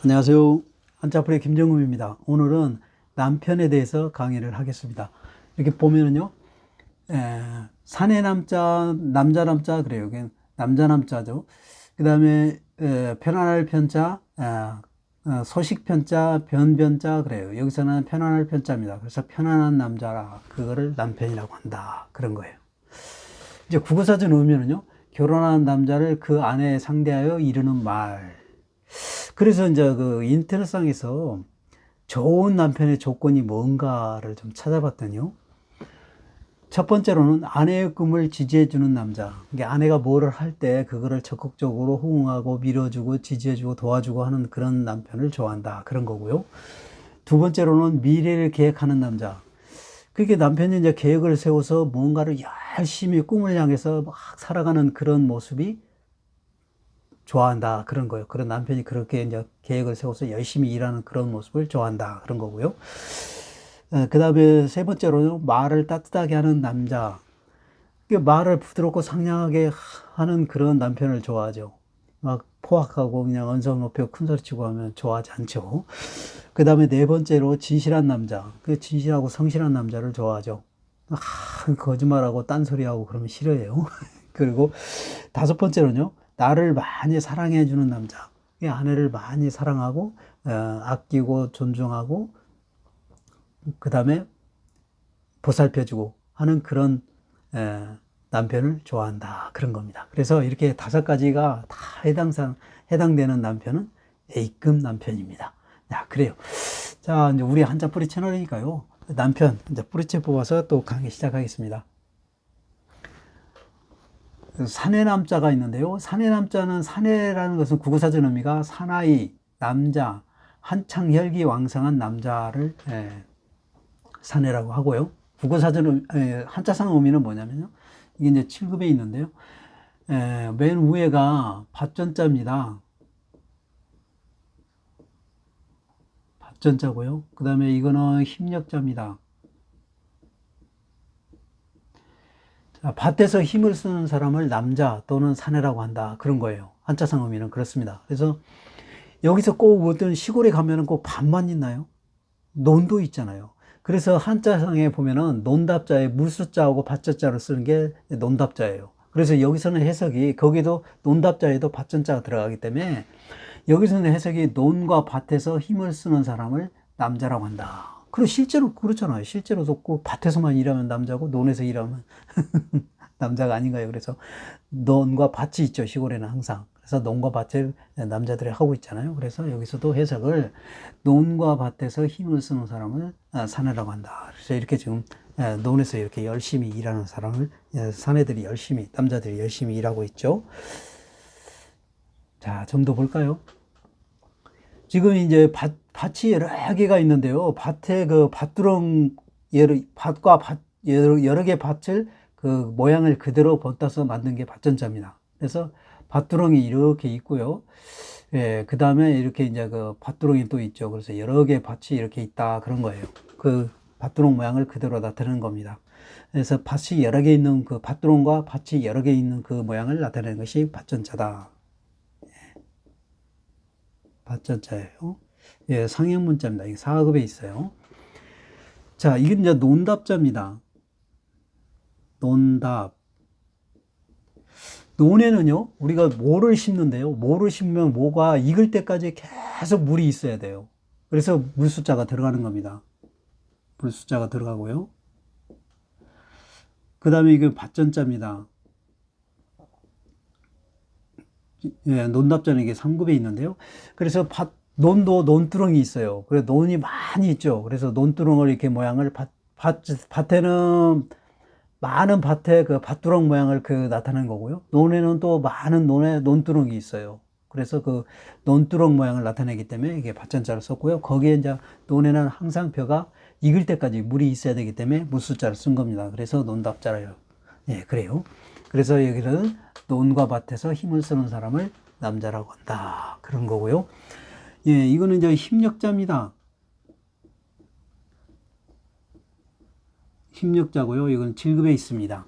안녕하세요. 한자풀이 김정음입니다. 오늘은 남편에 대해서 강의를 하겠습니다. 이렇게 보면은요, 사내 남자, 남자 남자 그래요. 이게 남자 남자죠. 그 다음에 편안할 편자, 소식 편자, 변변자 그래요. 여기서는 편안할 편자입니다. 그래서 편안한 남자라 그거를 남편이라고 한다. 그런 거예요. 이제 국어사전 오면은요, 결혼한 남자를 그 아내에 상대하여 이르는 말. 그래서 이제 그 인터넷상에서 좋은 남편의 조건이 뭔가를 좀 찾아봤더니요. 첫 번째로는 아내의 꿈을 지지해주는 남자. 이게 아내가 뭐를 할 때 그거를 적극적으로 호응하고 밀어주고 지지해주고 도와주고 하는 그런 남편을 좋아한다. 그런 거고요. 두 번째로는 미래를 계획하는 남자. 그게 남편이 이제 계획을 세워서 뭔가를 열심히 꿈을 향해서 막 살아가는 그런 모습이 좋아한다. 그런 거예요. 그런 남편이 그렇게 이제 계획을 세워서 열심히 일하는 그런 모습을 좋아한다. 그런 거고요. 그 다음에 세 번째로는 말을 따뜻하게 하는 남자. 말을 부드럽고 상냥하게 하는 그런 남편을 좋아하죠. 막 포악하고 그냥 언성 높여 큰 소리 치고 하면 좋아하지 않죠. 그 다음에 네 번째로 진실한 남자. 그 진실하고 성실한 남자를 좋아하죠. 거짓말하고 딴소리하고 그러면 싫어해요. 그리고 다섯 번째로는요, 나를 많이 사랑해주는 남자. 이 아내를 많이 사랑하고, 아끼고, 존중하고, 그 다음에 보살펴주고 하는 그런 남편을 좋아한다. 그런 겁니다. 그래서 이렇게 다섯 가지가 다 해당되는 남편은 A급 남편입니다. 자, 그래요. 자, 이제 우리 한자뿌리 채널이니까요. 남편, 이제 뿌리채 뽑아서 또 강의 시작하겠습니다. 사내남자가 있는데요. 사내남자는 사내라는 것은 국어사전 의미가 사나이, 남자, 한창 혈기왕성한 남자를 사내라고 하고요. 국어사전 한자상 의미는 뭐냐면요. 이게 이제 7급에 있는데요. 맨 위에가 밭전자입니다. 밭전자고요. 그 다음에 이거는 힘력자입니다. 밭에서 힘을 쓰는 사람을 남자 또는 사내라고 한다. 그런 거예요. 한자상 의미는 그렇습니다. 그래서 여기서 꼭 어떤 시골에 가면은 꼭 밭만 있나요? 논도 있잖아요. 그래서 한자상에 보면은 논답자에 물수자하고 밭자자로 쓰는 게 논답자예요. 그래서 여기서는 해석이 거기도 논답자에도 밭전자가 들어가기 때문에 여기서는 해석이 논과 밭에서 힘을 쓰는 사람을 남자라고 한다. 그리고 실제로 그렇잖아요. 실제로도 꼭 밭에서만 일하면 남자고 논에서 일하면 남자가 아닌가요? 그래서 논과 밭이 있죠. 시골에는 항상. 그래서 논과 밭을 남자들이 하고 있잖아요. 그래서 여기서도 해석을 논과 밭에서 힘을 쓰는 사람을 사내라고 한다. 그래서 이렇게 지금 논에서 이렇게 열심히 일하는 사람을 사내들이 열심히, 남자들이 열심히 일하고 있죠. 자, 좀 더 볼까요? 지금 이제 밭이 여러 개가 있는데요. 밭에 그 밭두렁, 밭과 밭, 여러 개 밭을 그 모양을 그대로 본따서 만든 게 밭전자입니다. 그래서 밭두렁이 이렇게 있고요. 예, 그 다음에 이렇게 이제 그 밭두렁이 또 있죠. 그래서 여러 개 밭이 이렇게 있다. 그런 거예요. 그 밭두렁 모양을 그대로 나타내는 겁니다. 그래서 밭이 여러 개 있는 그 밭두렁과 밭이 여러 개 있는 그 모양을 나타내는 것이 밭전자다. 밭전자예요. 예, 상형 문자입니다. 이게 4급에 있어요. 자, 이게 이제 논답자입니다. 논답. 논에는요, 우리가 모를 심는데요. 모를 심으면 모가 익을 때까지 계속 물이 있어야 돼요. 그래서 물숫자가 들어가는 겁니다. 물숫자가 들어가고요. 그 다음에 이게 밭전자입니다. 예, 논답자는 이게 3급에 있는데요. 그래서 논도 논두렁이 있어요. 그래서 논이 많이 있죠. 그래서 논두렁을 이렇게 모양을 밭에는 많은 밭에 그 밭두렁 모양을 그 나타낸 거고요. 논에는 또 많은 논에 논두렁이 있어요. 그래서 그 논두렁 모양을 나타내기 때문에 이게 밭전자를 썼고요. 거기에 이제 논에는 항상 벼가 익을 때까지 물이 있어야 되기 때문에 물숫자를 쓴 겁니다. 그래서 논답자래요. 예, 그래요. 그래서 여기는 논과 밭에서 힘을 쓰는 사람을 남자라고 한다. 그런 거고요. 예, 이거는 이제 힘력자입니다. 힘력자고요. 이건 7급에 있습니다.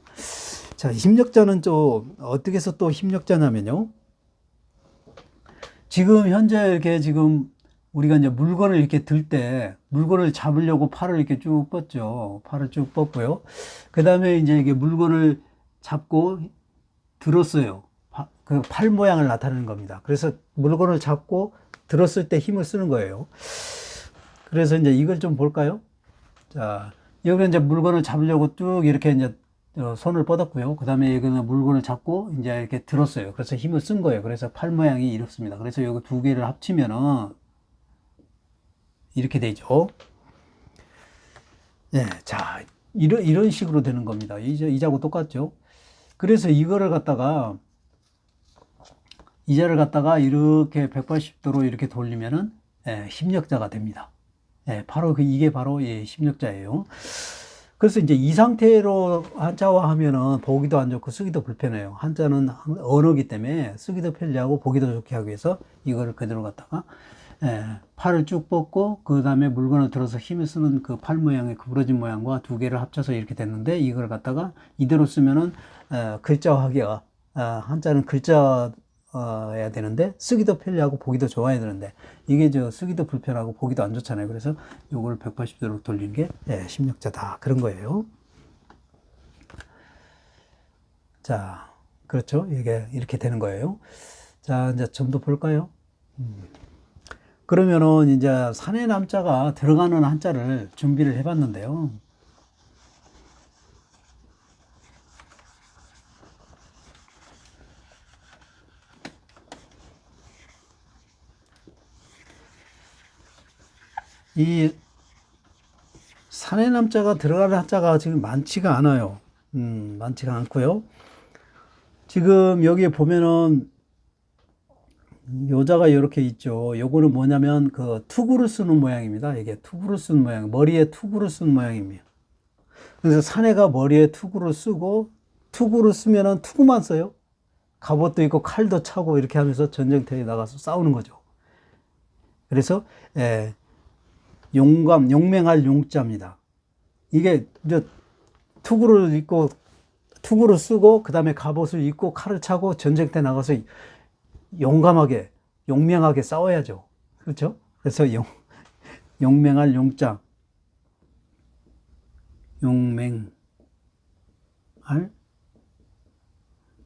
자, 힘력자는 좀 어떻게 해서 또 힘력자냐면요. 지금 현재 이렇게 지금 우리가 이제 물건을 이렇게 들 때, 물건을 잡으려고 팔을 이렇게 쭉 뻗죠. 팔을 쭉 뻗고요. 그 다음에 이제 이게 물건을 잡고 들었어요. 그 팔 모양을 나타내는 겁니다. 그래서 물건을 잡고 들었을 때 힘을 쓰는 거예요. 그래서 이제 이걸 좀 볼까요? 자, 여기 이제 물건을 잡으려고 쭉 이렇게 이제 손을 뻗었고요. 그 다음에 여기는 물건을 잡고 이제 이렇게 들었어요. 그래서 힘을 쓴 거예요. 그래서 팔 모양이 이렇습니다. 그래서 여기 두 개를 합치면은 이렇게 되죠. 예, 자, 이런 식으로 되는 겁니다. 이자하고 똑같죠. 그래서 이자를 갖다가 이렇게 180도로 이렇게 돌리면은 힘력자가 됩니다. 바로 이게 바로 힘력자예요. 그래서 이제 이 상태로 한자화 하면은 보기도 안 좋고 쓰기도 불편해요. 한자는 언어기 때문에 쓰기도 편리하고 보기도 좋게 하기 위해서 이거를 그대로 갖다가 팔을 쭉 뻗고 그 다음에 물건을 들어서 힘을 쓰는 그 팔 모양의 구부러진 모양과 두 개를 합쳐서 이렇게 됐는데, 이걸 갖다가 이대로 쓰면은 글자화하기가 한자는 글자여야 되는데 쓰기도 편리하고 보기도 좋아야 되는데, 이게 쓰기도 불편하고 보기도 안 좋잖아요. 그래서 요걸 180도로 돌리는 게 심력자다, 그런 거예요. 자, 그렇죠. 이게 이렇게 되는 거예요. 자, 이제 좀 더 볼까요? 그러면은 이제 산의 남자가 들어가는 한자를 준비를 해봤는데요. 이 산의 남자가 들어가는 한자가 지금 많지가 않아요. 많지가 않고요. 지금 여기에 보면은 요자가 이렇게 있죠. 요거는 뭐냐면 그 투구를 쓰는 모양입니다. 이게 투구를 쓰는 모양, 머리에 투구를 쓰는 모양입니다. 그래서 사내가 머리에 투구를 쓰고, 투구를 쓰면은 투구만 써요. 갑옷도 있고 칼도 차고 이렇게 하면서 전쟁터에 나가서 싸우는 거죠. 그래서 용맹할 용자입니다. 이게 이제 투구를 입고 투구를 쓰고 그 다음에 갑옷을 입고 칼을 차고 전쟁터에 나가서 용감하게 용맹하게 싸워야죠. 그렇죠? 그래서 용맹할 용자, 용맹할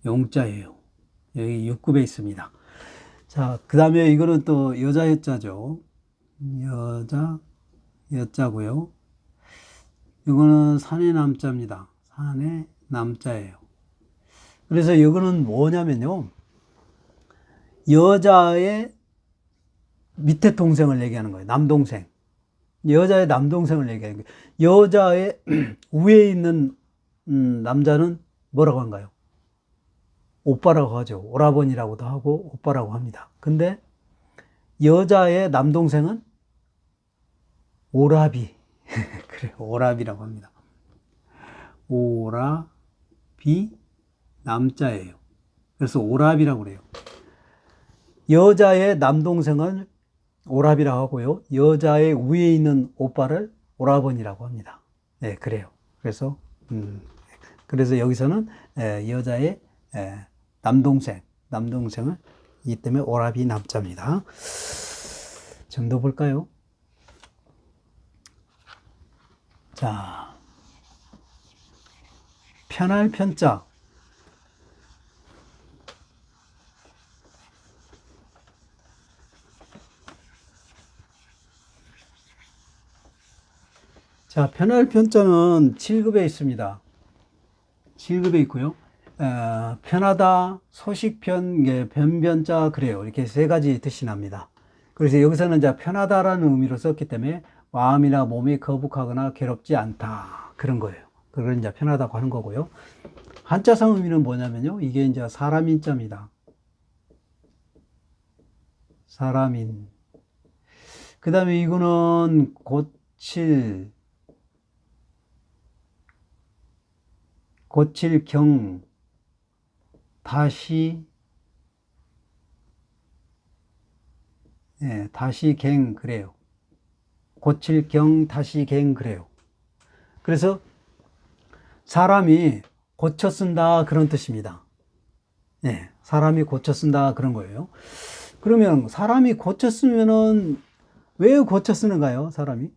용자예요. 여기 6급에 있습니다. 자, 그 다음에 이거는 또 여자 여자죠. 여자고요. 이거는 산의 남자입니다. 산의 남자예요. 그래서 이거는 뭐냐면요, 여자의 밑에 동생을 얘기하는 거예요. 남동생. 여자의 남동생을 얘기하는 거예요. 여자의 위에 있는 남자는 뭐라고 한가요? 오빠라고 하죠. 오라버니라고도 하고 오빠라고 합니다. 근데 여자의 남동생은 오라비. 그래, 오라비라고 합니다. 오라비 남자예요. 그래서 오라비라고 그래요. 여자의 남동생은 오라비라고 하고요. 여자의 위에 있는 오빠를 오라버니라고 합니다. 네, 그래요. 그래서 여기서는 여자의 남동생을 이 때문에 오라비 남자입니다. 좀 더 볼까요? 자, 편할 편자. 자, 편할 편자는 7급에 있습니다. 7급에 있고요. 편하다, 소식편, 변변자, 그래요. 이렇게 세 가지 뜻이 납니다. 그래서 여기서는 이제 편하다라는 의미로 썼기 때문에 마음이나 몸이 거북하거나 괴롭지 않다, 그런 거예요. 그걸 이제 편하다고 하는 거고요. 한자성 의미는 뭐냐면요, 이게 이제 사람인자입니다. 사람인. 그 다음에 이거는 고칠경, 다시갱, 그래요. 고칠경, 다시갱, 그래요. 그래서 사람이 고쳐 쓴다, 그런 뜻입니다. 사람이 고쳐 쓴다, 그런 거예요. 그러면 사람이 고쳐 쓰면은 왜 고쳐 쓰는가요, 사람이?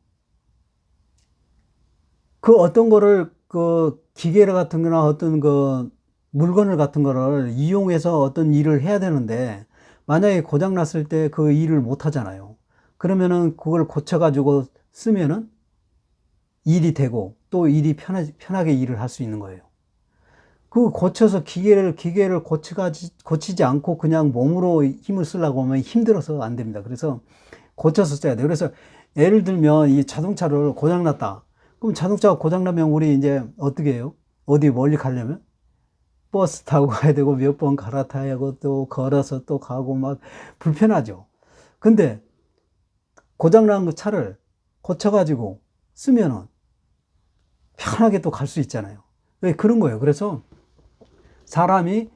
그 어떤 거를 그 기계를 같은 거나 어떤 그 물건을 같은 거를 이용해서 어떤 일을 해야 되는데 만약에 고장 났을 때 그 일을 못 하잖아요. 그러면은 그걸 고쳐 가지고 쓰면은 일이 되고 또 일이 편하게 일을 할 수 있는 거예요. 그 고쳐서 기계를 고치지 않고 그냥 몸으로 힘을 쓰려고 하면 힘들어서 안 됩니다. 그래서 고쳐서 써야 돼요. 그래서 예를 들면 이 자동차를 고장났다. 그럼 자동차가 고장나면 우리 이제 어떻게 해요? 어디 멀리 가려면? 버스 타고 가야 되고 몇 번 갈아타야 하고 또 걸어서 또 가고 막 불편하죠. 근데 고장난 그 차를 고쳐가지고 쓰면은 편하게 또 갈 수 있잖아요. 왜 그런 거예요. 그래서 사람이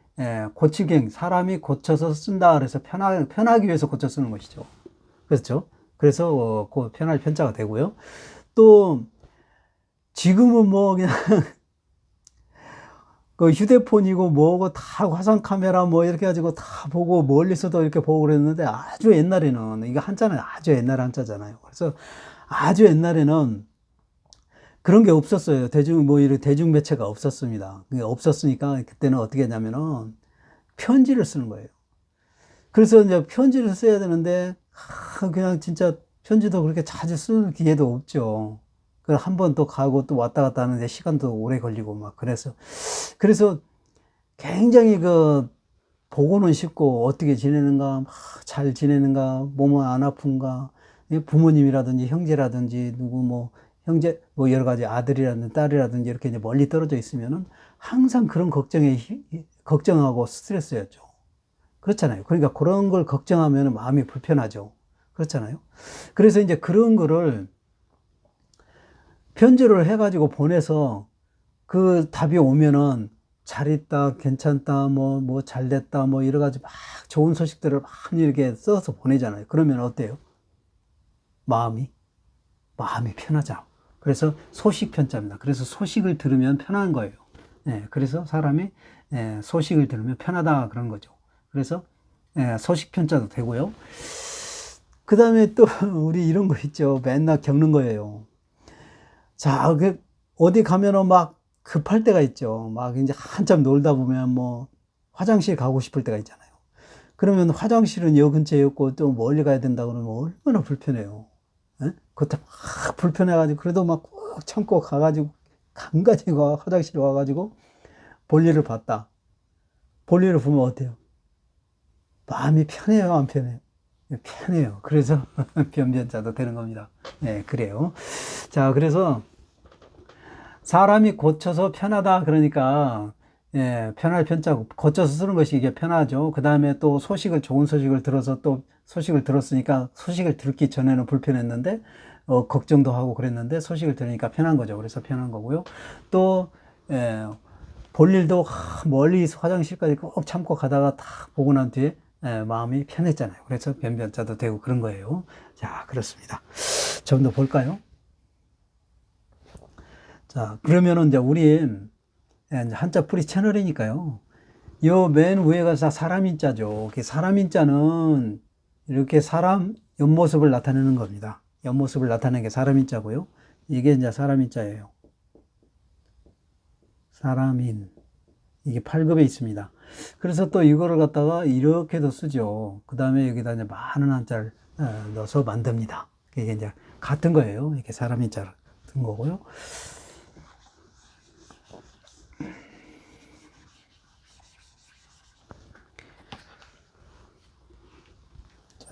사람이 고쳐서 쓴다 그래서 편하기 위해서 고쳐 쓰는 것이죠. 그렇죠? 그래서 그 편할 편자가 되고요. 또 지금은 뭐 그냥 그 휴대폰이고 뭐고 다 화상 카메라 뭐 이렇게 가지고 다 보고 멀리서도 이렇게 보고 그랬는데 아주 옛날에는 이거 한자는 아주 옛날 한자잖아요. 그래서 아주 옛날에는 그런 게 없었어요. 이런 대중 매체가 없었습니다. 그게 없었으니까 그때는 어떻게 했냐면은 편지를 쓰는 거예요. 그래서 이제 편지를 써야 되는데 그냥 진짜 편지도 그렇게 자주 쓰는 기회도 없죠. 그 한 번 또 가고 또 왔다 갔다 하는데 시간도 오래 걸리고 막 그래서 굉장히 그 보고는 쉽고 어떻게 지내는가, 막 잘 지내는가, 몸은 안 아픈가, 부모님이라든지 형제라든지 누구 뭐 형제 뭐 여러 가지 아들이라든지 딸이라든지 이렇게 이제 멀리 떨어져 있으면은 항상 그런 걱정하고 스트레스였죠. 그렇잖아요. 그러니까 그런 걸 걱정하면 마음이 불편하죠. 그렇잖아요. 그래서 이제 그런 거를 편지를 해가지고 보내서 그 답이 오면은 잘 있다, 괜찮다, 뭐 잘 됐다, 뭐 여러 가지 막 좋은 소식들을 많이 이렇게 써서 보내잖아요. 그러면 어때요? 마음이? 마음이 편하죠. 그래서 소식 편자입니다. 그래서 소식을 들으면 편한 거예요. 그래서 사람이 소식을 들으면 편하다 그런 거죠. 그래서 소식 편자도 되고요. 그 다음에 또 우리 이런 거 있죠. 맨날 겪는 거예요. 자, 어디 가면은 막 급할 때가 있죠. 막 이제 한참 놀다 보면 뭐 화장실 가고 싶을 때가 있잖아요. 그러면 화장실은 여 근처에 없고 또 멀리 가야 된다 그러면 얼마나 불편해요. 그것도 막 불편해가지고 그래도 막 꾹 참고 가가지고 간가지고 화장실 와가지고 볼일을 봤다. 볼일을 보면 어때요? 마음이 편해요, 안 편해요? 편해요. 그래서 변변자도 되는 겁니다. 네, 그래요. 자, 그래서 사람이 고쳐서 편하다 그러니까 편할 편자고 고쳐서 쓰는 것이 이게 편하죠. 그 다음에 또 좋은 소식을 들어서 또 소식을 들었으니까 소식을 듣기 전에는 불편했는데 걱정도 하고 그랬는데 소식을 들으니까 편한 거죠. 그래서 편한 거고요. 또 볼 일도 멀리 화장실까지 꼭 참고 가다가 딱 보고 난 뒤에 마음이 편했잖아요. 그래서 변변자도 되고 그런 거예요. 자, 그렇습니다. 좀 더 볼까요? 자, 그러면은 이제 우리 한자 풀이 채널이니까요. 요 맨 위에가 사람인자죠. 사람인자는 이렇게 사람 옆모습을 나타내는 겁니다. 옆모습을 나타내는 게 사람인자고요. 이게 이제 사람인자예요. 사람인. 이게 8급에 있습니다. 그래서 또 이거를 갖다가 이렇게도 쓰죠. 그 다음에 여기다 이제 많은 한자를 넣어서 만듭니다. 이게 이제 같은 거예요. 이렇게 사람인자 같은 거고요.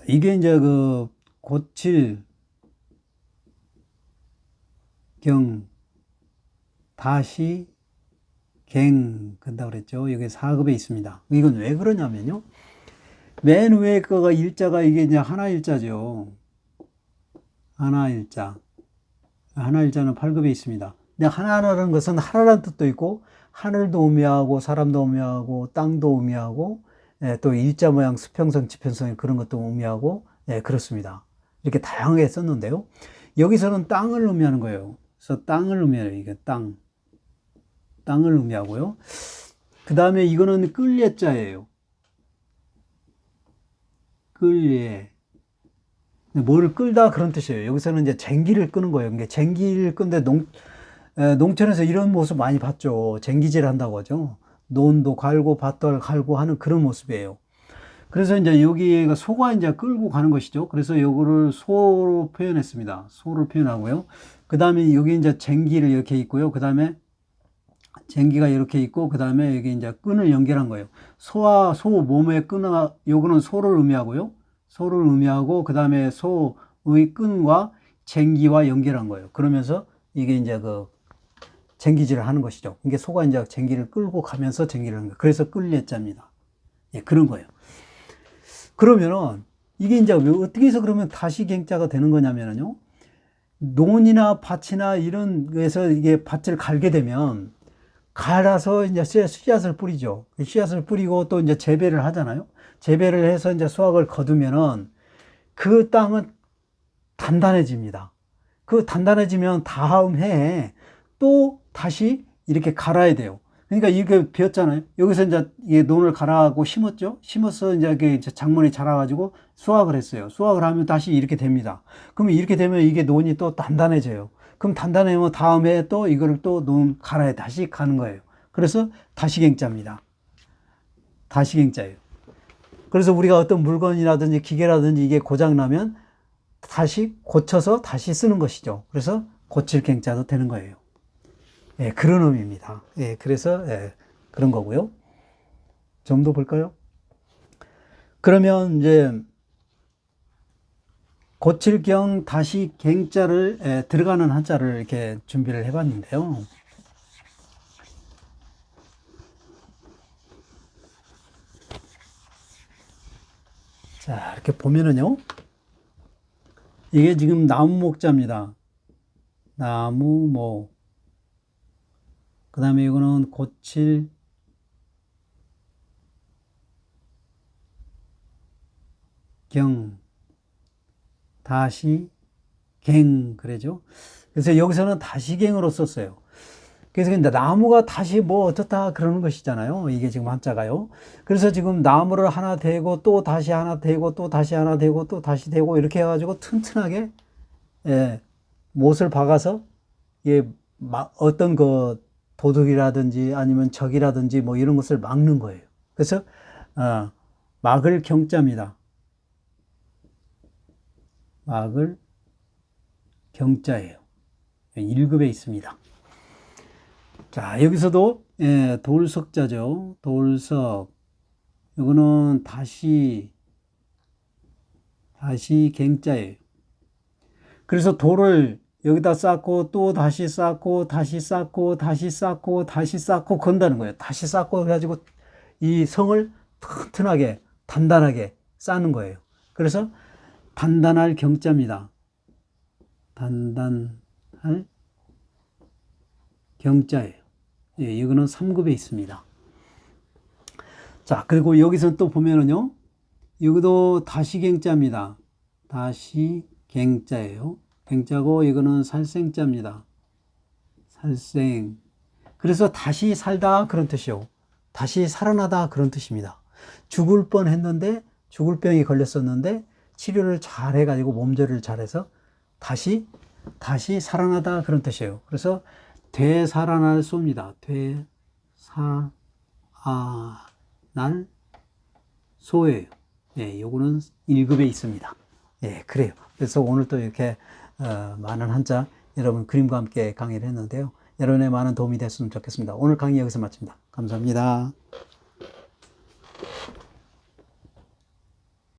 이게 이제 그 고칠, 경, 다시, 근다고 그랬죠. 여기 4급에 있습니다. 이건 왜 그러냐면요. 맨 위에 거가 일자가 이게 이제 하나 일자죠. 하나 일자. 하나 일자는 8급에 있습니다. 근데 하나라는 것은 하나라는 뜻도 있고, 하늘도 의미하고, 사람도 의미하고, 땅도 의미하고, 또 일자 모양 수평성, 지평성 그런 것도 의미하고, 그렇습니다. 이렇게 다양하게 썼는데요. 여기서는 땅을 의미하는 거예요. 그래서 땅을 의미해요. 이게 땅을 의미하고요. 그 다음에 이거는 끌예자예요. 끌예. 뭐를 끌다 그런 뜻이에요. 여기서는 이제 쟁기를 끄는 거예요. 그러니까 쟁기를 끄는데 농촌에서 이런 모습 많이 봤죠. 쟁기질 한다고 하죠. 논도 갈고 밭도 갈고 하는 그런 모습이에요. 그래서 이제 여기가 소가 이제 끌고 가는 것이죠. 그래서 요거를 소로 표현했습니다. 소를 표현하고요. 그 다음에 여기 이제 쟁기를 이렇게 있고요. 그 다음에 쟁기가 이렇게 있고, 그 다음에 여기 이제 끈을 연결한 거예요. 소와 소 몸의 끈을, 요거는 소를 의미하고요. 소를 의미하고, 그 다음에 소의 끈과 쟁기와 연결한 거예요. 그러면서 이게 이제 그 쟁기질을 하는 것이죠. 이게 소가 이제 쟁기를 끌고 가면서 쟁기를 하는 거예요. 그래서 끌려자입니다. 예, 그런 거예요. 그러면은 이게 이제 어떻게 해서 그러면 다시갱자가 되는 거냐면요. 논이나 밭이나 이런 데서 이게 밭을 갈게 되면 갈아서 이제 씨앗을 뿌리죠. 씨앗을 뿌리고 또 이제 재배를 하잖아요. 재배를 해서 이제 수확을 거두면은 그 땅은 단단해집니다. 그 단단해지면 다음 해에 또 다시 이렇게 갈아야 돼요. 그러니까 이게 비었잖아요. 여기서 이제 이게 논을 갈아가고 심었죠. 심어서 이제 이게 작물이 자라가지고 수확을 했어요. 수확을 하면 다시 이렇게 됩니다. 그러면 이렇게 되면 이게 논이 또 단단해져요. 그럼 단단해면 다음 해에 또 이거를 또 논 갈아야 다시 가는 거예요. 그래서 다시갱자입니다. 다시갱자예요. 그래서 우리가 어떤 물건이라든지 기계라든지 이게 고장나면 다시 고쳐서 다시 쓰는 것이죠. 그래서 고칠 갱자도 되는 거예요. 예, 그런 의미입니다. 예, 그래서 예, 그런 거고요. 좀 더 볼까요? 그러면 이제 고칠경 다시 갱자를 예, 들어가는 한자를 이렇게 준비를 해봤는데요. 자, 이렇게 보면은요. 이게 지금 나무목자입니다. 나무목. 그 다음에 이거는 고칠 경 다시 갱 그러죠. 그래서 여기서는 다시갱으로 썼어요. 그래서 근데 나무가 다시 뭐 어떻다 그러는 것이잖아요. 이게 지금 한자가요. 그래서 지금 나무를 하나 대고 또 다시 하나 대고 또 다시 하나 대고 또 다시 대고 이렇게 해가지고 튼튼하게 예, 못을 박아서 예, 어떤 그 도둑이라든지 아니면 적이라든지 뭐 이런 것을 막는 거예요. 그래서 막을 경자입니다. 막을 경자예요. 1급에 있습니다. 자, 여기서도 예, 돌석자죠. 돌석. 이거는 다시 갱자예요. 그래서 돌을 여기다 쌓고 또 다시 쌓고 다시 쌓고 다시 쌓고 다시 쌓고 건다는 거예요. 다시 쌓고 해가지고 이 성을 튼튼하게 단단하게 쌓는 거예요. 그래서 단단할 경자입니다. 단단할 경자예요. 예, 이거는 3급에 있습니다. 자, 그리고 여기서 또 보면은요, 여기도 다시갱자입니다. 다시갱자예요. 갱자고, 이거는 살생자입니다. 살생. 그래서 다시 살다 그런 뜻이요. 다시 살아나다 그런 뜻입니다. 죽을 뻔 했는데, 죽을 병이 걸렸었는데, 치료를 잘 해가지고 몸조리를 잘해서 다시 살아나다 그런 뜻이에요. 그래서 되살아날 소입니다. 되살아날 소예요. 예, 요거는 1급에 있습니다. 예, 그래요. 그래서 오늘 또 이렇게 많은 한자 여러분 그림과 함께 강의를 했는데요. 여러분의 많은 도움이 됐으면 좋겠습니다. 오늘 강의 여기서 마칩니다. 감사합니다.